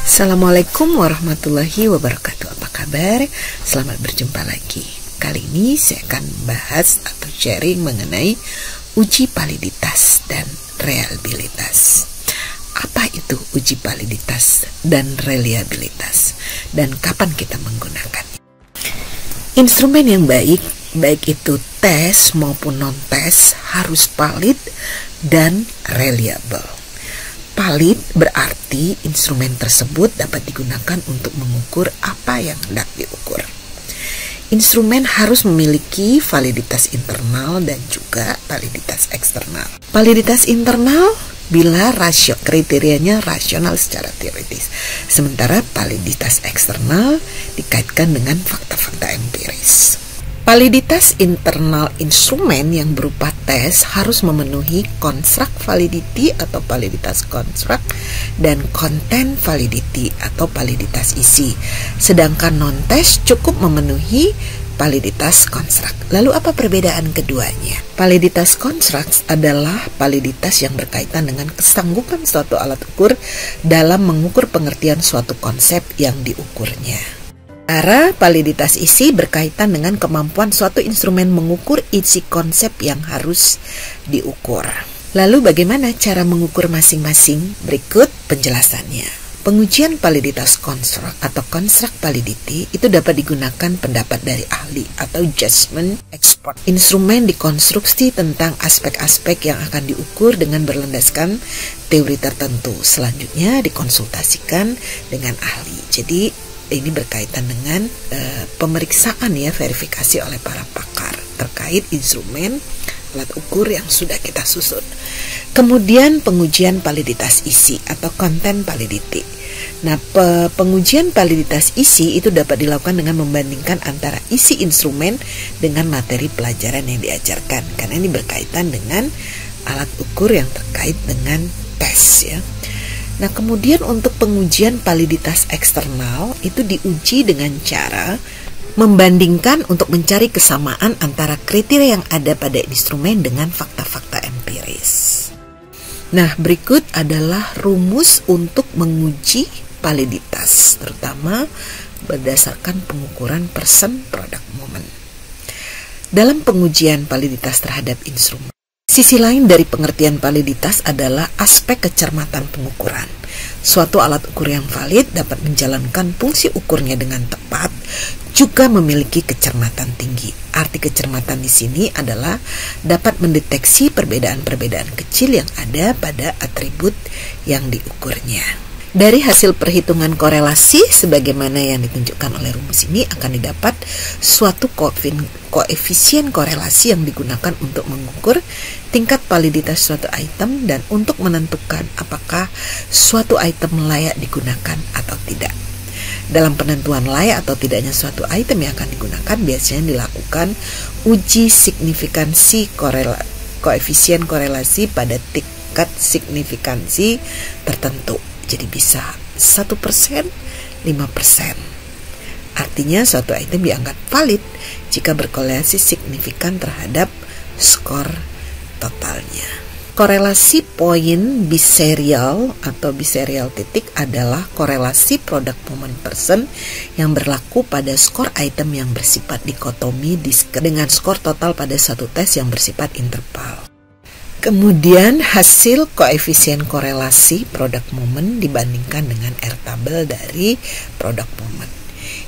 Assalamualaikum warahmatullahi wabarakatuh. Apa kabar? Selamat berjumpa lagi. Kali ini saya akan membahas atau sharing mengenai uji validitas dan reliabilitas. Apa itu uji validitas dan reliabilitas, dan kapan kita menggunakannya? Instrumen yang baik itu tes maupun non-tes, harus valid dan reliable. Valid berarti instrumen tersebut dapat digunakan untuk mengukur apa yang hendak diukur. Instrumen harus memiliki validitas internal dan juga validitas eksternal. Validitas internal bila kriterianya rasional secara teoritis, sementara validitas eksternal dikaitkan dengan fakta-fakta empiris. Validitas internal instrumen yang berupa tes harus memenuhi construct validity atau validitas construct dan content validity atau validitas isi. Sedangkan non-tes cukup memenuhi validitas construct. Lalu apa perbedaan keduanya? Validitas construct adalah validitas yang berkaitan dengan kesanggupan suatu alat ukur dalam mengukur pengertian suatu konsep yang diukurnya. Validitas isi berkaitan dengan kemampuan suatu instrumen mengukur isi konsep yang harus diukur. Lalu bagaimana cara mengukur masing-masing? Berikut penjelasannya. Pengujian validitas construct atau construct validity itu dapat digunakan pendapat dari ahli atau judgment expert. Instrumen dikonstruksi tentang aspek-aspek yang akan diukur dengan berlandaskan teori tertentu. Selanjutnya dikonsultasikan dengan ahli. Jadi ini berkaitan dengan pemeriksaan verifikasi oleh para pakar terkait instrumen alat ukur yang sudah kita susun. Kemudian pengujian validitas isi atau content validity. Nah, pengujian validitas isi itu dapat dilakukan dengan membandingkan antara isi instrumen dengan materi pelajaran yang diajarkan, karena ini berkaitan dengan alat ukur yang terkait dengan tes Nah, kemudian untuk pengujian validitas eksternal itu diuji dengan cara membandingkan untuk mencari kesamaan antara kriteria yang ada pada instrumen dengan fakta-fakta empiris. Nah, berikut adalah rumus untuk menguji validitas, terutama berdasarkan pengukuran person product moment. Dalam pengujian validitas terhadap instrumen, sisi lain dari pengertian validitas adalah aspek kecermatan pengukuran. Suatu alat ukur yang valid dapat menjalankan fungsi ukurnya dengan tepat, juga memiliki kecermatan tinggi. Arti kecermatan di sini adalah dapat mendeteksi perbedaan-perbedaan kecil yang ada pada atribut yang diukurnya. Dari hasil perhitungan korelasi sebagaimana yang ditunjukkan oleh rumus ini akan didapat suatu koefisien korelasi yang digunakan untuk mengukur tingkat validitas suatu item dan untuk menentukan apakah suatu item layak digunakan atau tidak. Dalam penentuan layak atau tidaknya suatu item yang akan digunakan biasanya dilakukan uji signifikansi koefisien korelasi pada tingkat signifikansi tertentu. Jadi bisa 1%, 5%. Artinya suatu item dianggap valid jika berkorelasi signifikan terhadap skor totalnya. Korelasi poin biserial atau biserial titik adalah korelasi product moment person yang berlaku pada skor item yang bersifat dikotomi dengan skor total pada satu tes yang bersifat interval. Kemudian hasil koefisien korelasi product moment dibandingkan dengan R tabel dari product moment.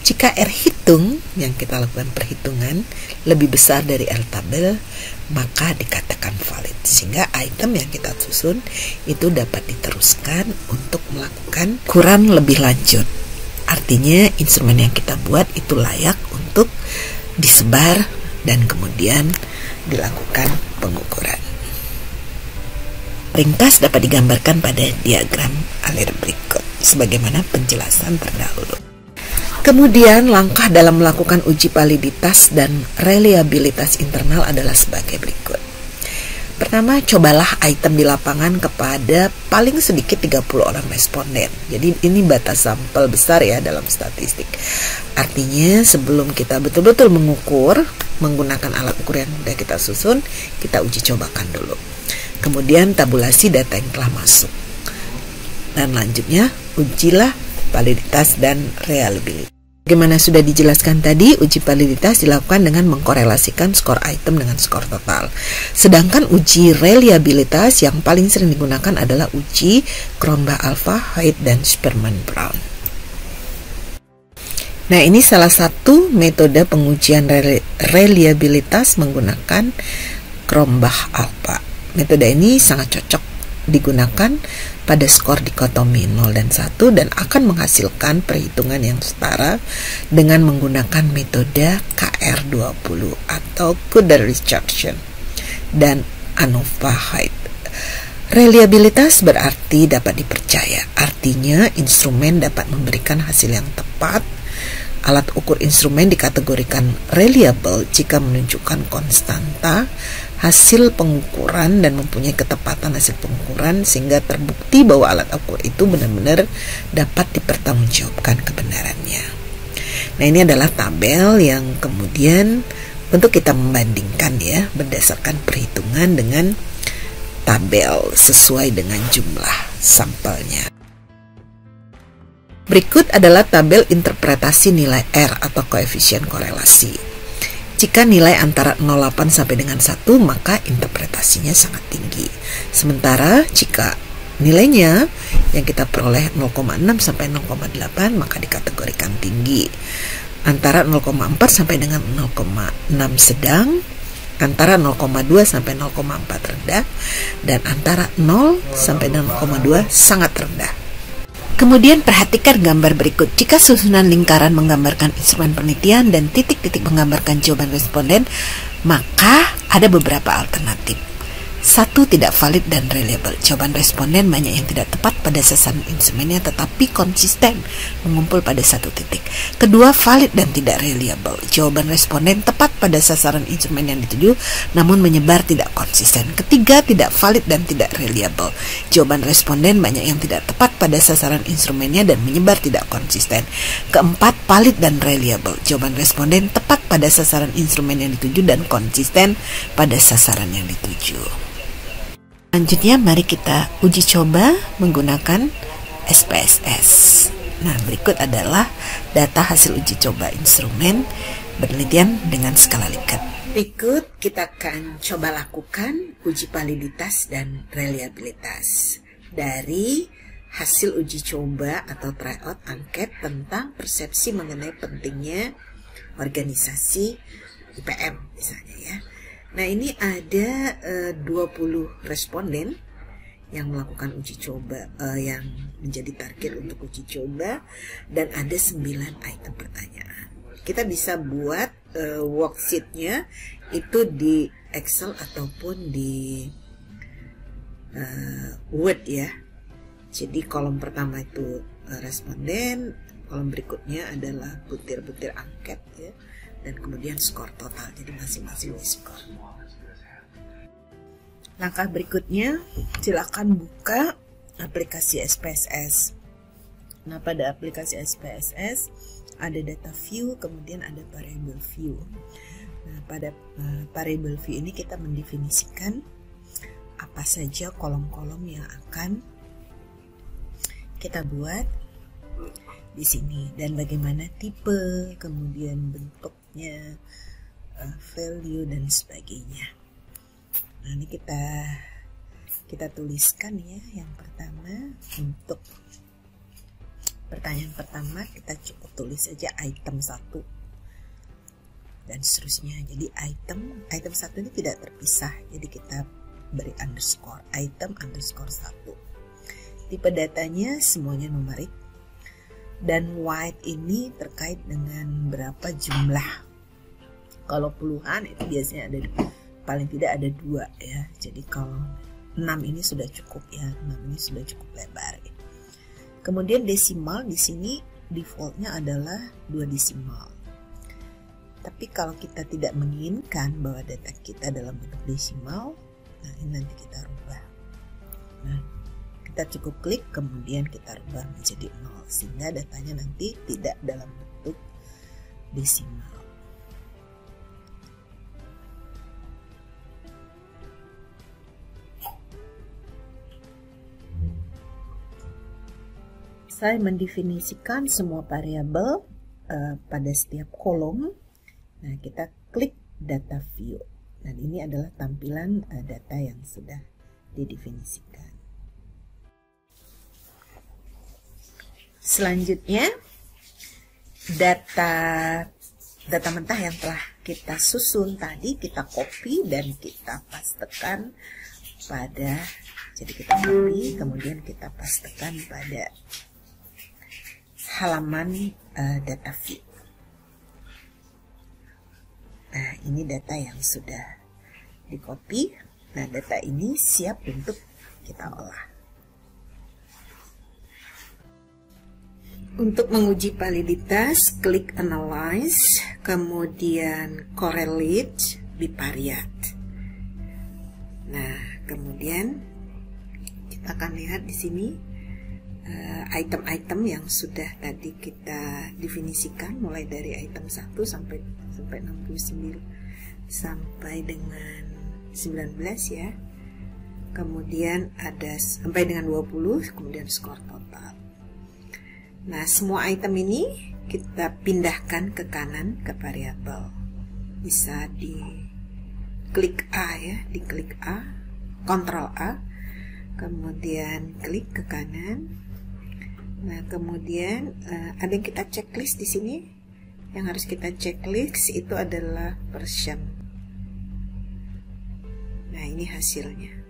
Jika R hitung yang kita lakukan perhitungan lebih besar dari R tabel, maka dikatakan valid. Sehingga item yang kita susun itu dapat diteruskan untuk melakukan ukuran lebih lanjut. Artinya instrumen yang kita buat itu layak untuk disebar dan kemudian dilakukan pengukuran. Ringkas dapat digambarkan pada diagram alir berikut sebagaimana penjelasan terdahulu. Kemudian langkah dalam melakukan uji validitas dan reliabilitas internal adalah sebagai berikut. Pertama, cobalah item di lapangan kepada paling sedikit 30 orang responden. Jadi ini batas sampel besar dalam statistik. Artinya sebelum kita betul-betul mengukur menggunakan alat ukur yang sudah kita susun, kita uji cobakan dulu. Kemudian tabulasi data yang telah masuk. Dan lanjutnya ujilah validitas dan reliability. Bagaimana sudah dijelaskan tadi, uji validitas dilakukan dengan mengkorelasikan skor item dengan skor total. Sedangkan uji reliabilitas yang paling sering digunakan adalah uji Cronbach-Alpha, Hoyt, dan Sperman-Brown. Nah, ini salah satu metode pengujian reliabilitas menggunakan Cronbach-Alpha. Metode ini sangat cocok digunakan pada skor dikotomi 0 dan 1 dan akan menghasilkan perhitungan yang setara dengan menggunakan metode KR20 atau Coulter-Richardson dan ANOVA-Hoyt. Reliabilitas berarti dapat dipercaya, artinya instrumen dapat memberikan hasil yang tepat. Alat ukur instrumen dikategorikan reliable jika menunjukkan konstanta hasil pengukuran dan mempunyai ketepatan hasil pengukuran sehingga terbukti bahwa alat ukur itu benar-benar dapat dipertanggungjawabkan kebenarannya. Nah, ini adalah tabel yang kemudian untuk kita membandingkan ya berdasarkan perhitungan dengan tabel sesuai dengan jumlah sampelnya. Berikut adalah tabel interpretasi nilai R atau koefisien korelasi. Jika nilai antara 0,8 sampai dengan 1, maka interpretasinya sangat tinggi. Sementara jika nilainya yang kita peroleh 0,6 sampai 0,8, maka dikategorikan tinggi. Antara 0,4 sampai dengan 0,6 sedang, antara 0,2 sampai 0,4 rendah, dan antara 0 sampai 0,2 sangat rendah. Kemudian perhatikan gambar berikut. Jika susunan lingkaran menggambarkan instrumen penelitian dan titik-titik menggambarkan jawaban responden, maka ada beberapa alternatif. 1. Tidak valid dan reliable. Jawaban responden banyak yang tidak tepat pada sasaran instrumennya tetapi konsisten mengumpul pada satu titik. Kedua, valid dan tidak reliable. Jawaban responden tepat pada sasaran instrumen yang dituju namun menyebar tidak konsisten. Ketiga, tidak valid dan tidak reliable. Jawaban responden banyak yang tidak tepat pada sasaran instrumennya dan menyebar tidak konsisten. Keempat, valid dan reliable. Jawaban responden tepat pada sasaran instrumen yang dituju dan konsisten pada sasaran yang dituju. Selanjutnya mari kita uji coba menggunakan SPSS. Nah, berikut adalah data hasil uji coba instrumen penelitian dengan skala Likert. Berikut kita akan coba lakukan uji validitas dan reliabilitas dari hasil uji coba atau tryout angket tentang persepsi mengenai pentingnya organisasi IPM misalnya ya. Nah, ini ada 20 responden yang melakukan uji coba yang menjadi target untuk uji coba dan ada 9 item pertanyaan. Kita bisa buat worksheet-nya itu di Excel ataupun di Word ya. Jadi kolom pertama itu responden, kolom berikutnya adalah butir-butir angket ya. Dan kemudian skor total, jadi masing-masing skor. Langkah berikutnya, silakan buka aplikasi SPSS. Nah, pada aplikasi SPSS ada data view, kemudian ada variable view. Nah, pada variable view ini kita mendefinisikan apa saja kolom-kolom yang akan kita buat di sini dan bagaimana tipe, kemudian bentuknya, value dan sebagainya. Nah, ini kita tuliskan ya. Yang pertama, untuk pertanyaan pertama kita cukup tulis saja item 1 dan seterusnya. Jadi item 1 ini tidak terpisah, jadi kita beri underscore item underscore 1. Tipe datanya semuanya numerik. Dan white ini terkait dengan berapa jumlah. Kalau puluhan itu biasanya ada paling tidak ada 2 ya. Jadi kalau 6 ini sudah cukup ya, 6 ini sudah cukup lebar. Ya. Kemudian desimal di sini defaultnya adalah 2 desimal. Tapi kalau kita tidak menginginkan bahwa data kita dalam bentuk desimal, nah ini nanti kita rubah. Nah, kita cukup klik kemudian kita rubah menjadi 0 sehingga datanya nanti tidak dalam bentuk desimal. selesai mendefinisikan semua variabel pada setiap kolom, nah kita klik data view. Dan ini adalah tampilan data yang sudah didefinisikan. Selanjutnya, data mentah yang telah kita susun tadi kita copy dan kita pastekan pada, jadi kita copy kemudian kita pastekan pada halaman data view. Nah, ini data yang sudah di copy. Nah, data ini siap untuk kita olah. Untuk menguji validitas, klik Analyze, kemudian Correlate, Bivariate. Nah, kemudian kita akan lihat di sini item-item yang sudah tadi kita definisikan, mulai dari item 1 sampai 69 sampai dengan 19 ya. Kemudian ada sampai dengan 20, kemudian skor total. Nah, semua item ini kita pindahkan ke kanan ke variabel. Bisa di klik A ya, diklik A, Ctrl A, kemudian klik ke kanan. Nah, kemudian ada yang kita checklist di sini. Yang harus kita checklist itu adalah version. Nah, ini hasilnya.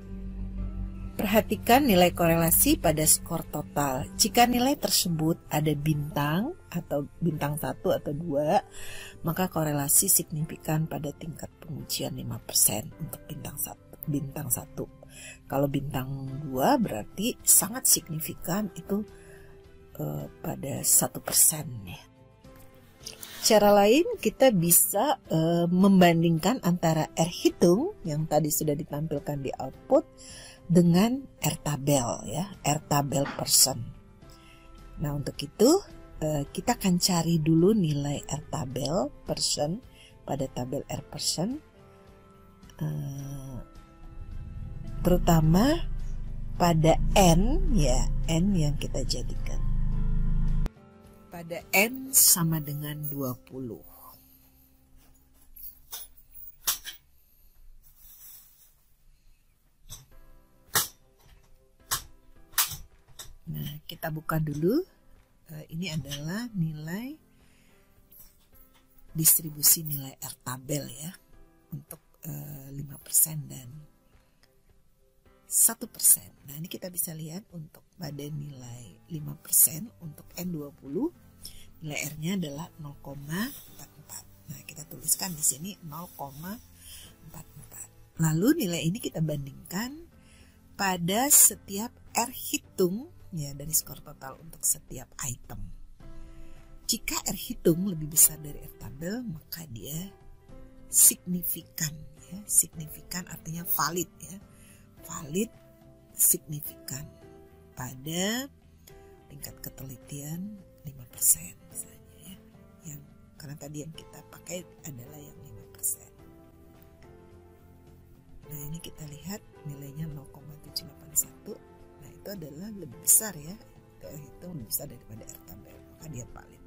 Perhatikan nilai korelasi pada skor total. Jika nilai tersebut ada bintang atau bintang 1 atau 2, maka korelasi signifikan pada tingkat pengujian 5% untuk bintang 1. Kalau bintang 2 berarti sangat signifikan, itu pada 1% ya. Cara lain kita bisa membandingkan antara R hitung yang tadi sudah ditampilkan di output dengan R tabel ya, R tabel person. Nah, untuk itu kita akan cari dulu nilai R tabel person pada tabel R person, terutama pada N ya, N yang kita jadikan. Pada N sama dengan 20. Nah, kita buka dulu. Ini adalah nilai distribusi nilai R tabel ya, untuk 5% dan 1%. Nah, ini kita bisa lihat untuk pada nilai 5% untuk N20, nilai R-nya adalah 0,44. Nah, kita tuliskan di sini 0,44. Lalu nilai ini kita bandingkan pada setiap R hitung ya, dari skor total untuk setiap item. Jika R hitung lebih besar dari R tabel, maka dia signifikan ya. Signifikan artinya valid ya. Valid, signifikan pada tingkat ketelitian 5% misalnya ya. Yang karena tadi yang kita pakai adalah yang 5%. Nah, ini kita lihat nilainya 0,781. Nah, itu adalah lebih besar ya. Itu lebih besar daripada R tabel, maka dia valid.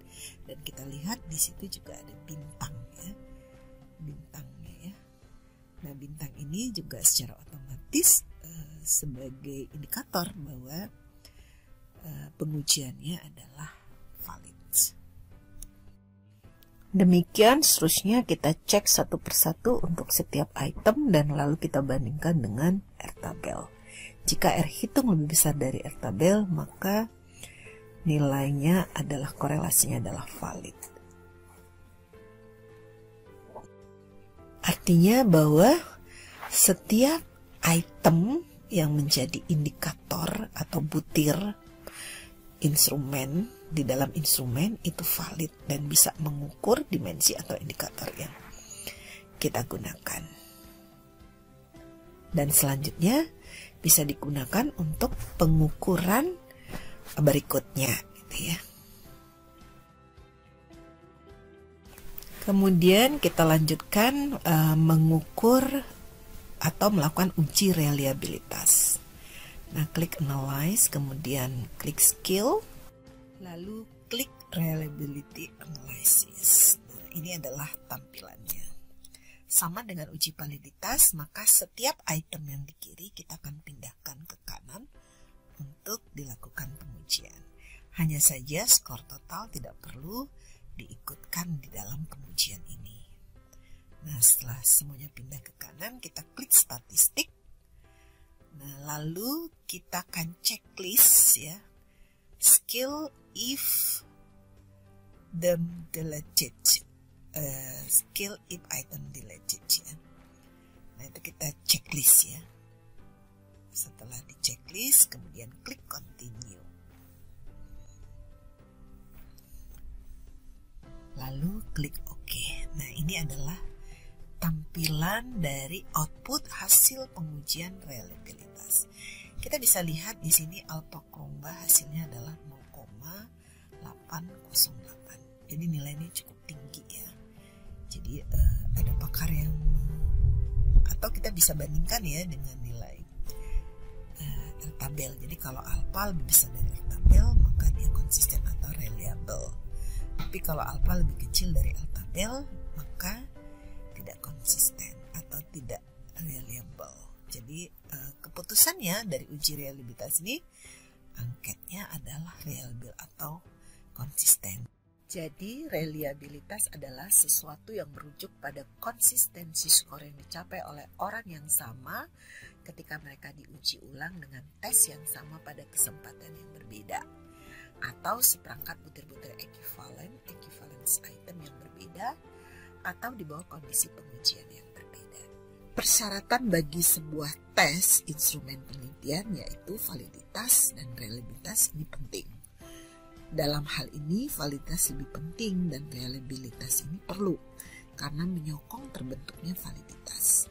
Dan kita lihat di situ juga ada bintang ya. Bintangnya ya. Nah, bintang ini juga secara otomatis sebagai indikator bahwa pengujiannya adalah valid. Demikian seterusnya kita cek satu persatu untuk setiap item dan lalu kita bandingkan dengan R tabel. Jika R hitung lebih besar dari R tabel, maka nilainya adalah korelasinya adalah valid. Artinya bahwa setiap item yang menjadi indikator atau butir instrumen di dalam instrumen itu valid dan bisa mengukur dimensi atau indikator yang kita gunakan. Dan selanjutnya bisa digunakan untuk pengukuran berikutnya gitu ya. Kemudian kita lanjutkan mengukur atau melakukan uji reliabilitas. Nah, klik Analyze, kemudian klik Skill, Lalu klik Reliability Analysis. Nah, ini adalah tampilannya. Sama dengan uji validitas, maka setiap item yang di kiri kita akan pindahkan ke kanan untuk dilakukan pengujian. Hanya saja skor total tidak perlu diikutkan di dalam pengujian ini. Nah, setelah semuanya pindah ke kanan, kita klik statistik. Nah, lalu kita akan checklist ya. Skill if deleted, skill if item deleted ya. Nah, itu kita checklist ya. Setelah di checklist, kemudian klik continue. Lalu klik OK. Nah, ini adalah tampilan dari output hasil pengujian reliabilitas. Kita bisa lihat di sini alpha Kromba hasilnya adalah 0,808. Jadi nilainya cukup tinggi ya. Jadi ada pakar yang atau kita bisa bandingkan ya dengan nilai L-tabel. Jadi kalau alpha lebih besar dari L-tabel, maka dia konsisten atau reliable. Tapi kalau alpha lebih kecil dari L-tabel, maka tidak konsisten atau tidak reliable. Jadi keputusannya dari uji reliabilitas ini, angketnya adalah reliable atau konsisten. Jadi reliabilitas adalah sesuatu yang merujuk pada konsistensi skor yang dicapai oleh orang yang sama ketika mereka diuji ulang dengan tes yang sama pada kesempatan yang berbeda, atau seperangkat butir-butir equivalence item yang berbeda, atau di bawah kondisi pengujian yang berbeda. Persyaratan bagi sebuah tes instrumen penelitian yaitu validitas dan reliabilitas ini penting. Dalam hal ini validitas lebih penting dan reliabilitas ini perlu karena menyokong terbentuknya validitas.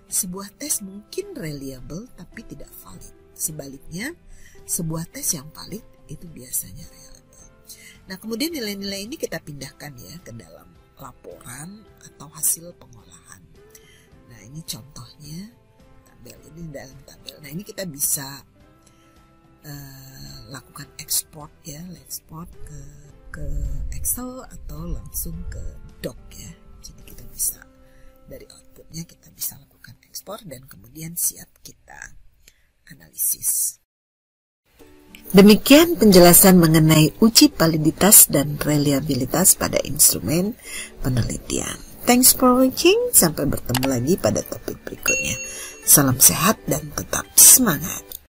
Sebuah tes mungkin reliable tapi tidak valid. Sebaliknya, sebuah tes yang valid itu biasanya reliable. Nah, kemudian nilai-nilai ini kita pindahkan ya ke dalam laporan atau hasil pengolahan. Nah, ini contohnya tabel, ini dalam tabel. Nah, ini kita bisa lakukan ekspor ya, ekspor ke Excel atau langsung ke Doc ya. Jadi kita bisa dari outputnya kita bisa lakukan ekspor dan kemudian siap kita analisis. Demikian penjelasan mengenai uji validitas dan reliabilitas pada instrumen penelitian. Thanks for watching. Sampai bertemu lagi pada topik berikutnya. Salam sehat dan tetap semangat.